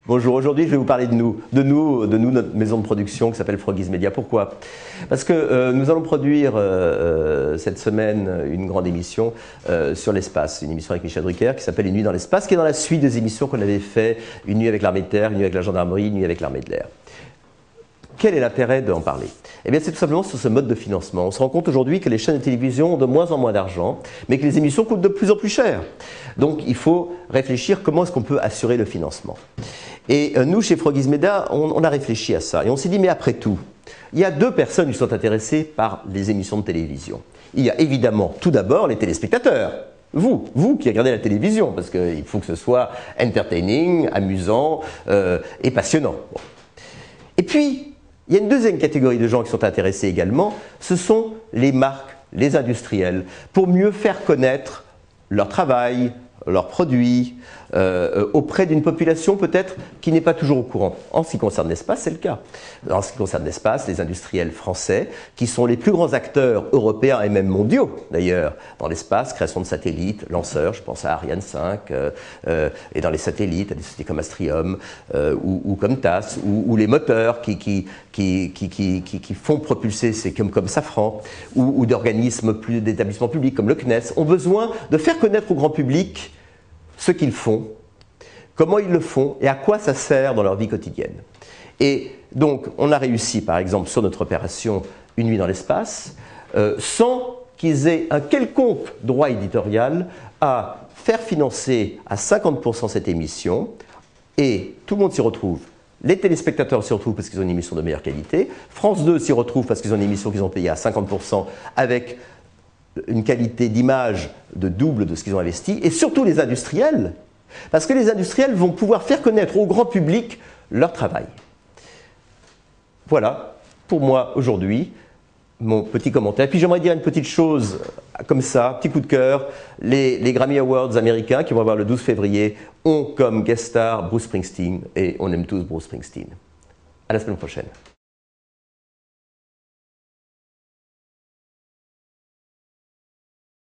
Bonjour, aujourd'hui je vais vous parler de nous, notre maison de production qui s'appelle Froggies Media. Pourquoi? Parce que nous allons produire cette semaine une grande émission sur l'espace, une émission avec Michel Drucker qui s'appelle Une nuit dans l'espace, qui est dans la suite des émissions qu'on avait fait, Une nuit avec l'armée de terre, Une nuit avec la gendarmerie, Une nuit avec l'armée de l'air. Quel est l'intérêt d'en parler? Eh bien, c'est tout simplement sur ce mode de financement. On se rend compte aujourd'hui que les chaînes de télévision ont de moins en moins d'argent, mais que les émissions coûtent de plus en plus cher. Donc, il faut réfléchir comment est-ce qu'on peut assurer le financement. Et nous, chez Froggies Media, on a réfléchi à ça. Et on s'est dit, mais après tout, il y a deux personnes qui sont intéressées par les émissions de télévision. Il y a évidemment, tout d'abord, les téléspectateurs. Vous qui regardez la télévision, parce qu'il faut que ce soit entertaining, amusant et passionnant. Bon. Et puis, il y a une deuxième catégorie de gens qui sont intéressés également, ce sont les marques, les industriels, pour mieux faire connaître leur travail, leurs produits, auprès d'une population peut-être qui n'est pas toujours au courant. En ce qui concerne l'espace, c'est le cas. En ce qui concerne l'espace, les industriels français, qui sont les plus grands acteurs européens et même mondiaux d'ailleurs, dans l'espace, création de satellites, lanceurs, je pense à Ariane 5, et dans les satellites, à des sociétés comme Astrium, ou comme TAS, ou les moteurs qui font propulser, c'est comme Safran, ou d'organismes, d'établissements publics comme le CNES, ont besoin de faire connaître au grand public ce qu'ils font, comment ils le font et à quoi ça sert dans leur vie quotidienne. Et donc, on a réussi, par exemple, sur notre opération Une nuit dans l'espace, sans qu'ils aient un quelconque droit éditorial, à faire financer à 50% cette émission, et tout le monde s'y retrouve. Les téléspectateurs s'y retrouvent parce qu'ils ont une émission de meilleure qualité, France 2 s'y retrouve parce qu'ils ont une émission qu'ils ont payée à 50% avec une qualité d'image de double de ce qu'ils ont investi, et surtout les industriels, parce que les industriels vont pouvoir faire connaître au grand public leur travail. Voilà, pour moi, aujourd'hui, mon petit commentaire. Et puis j'aimerais dire une petite chose comme ça, petit coup de cœur. Les Grammy Awards américains, qui vont avoir le 12 février, ont comme guest star Bruce Springsteen, et on aime tous Bruce Springsteen. À la semaine prochaine.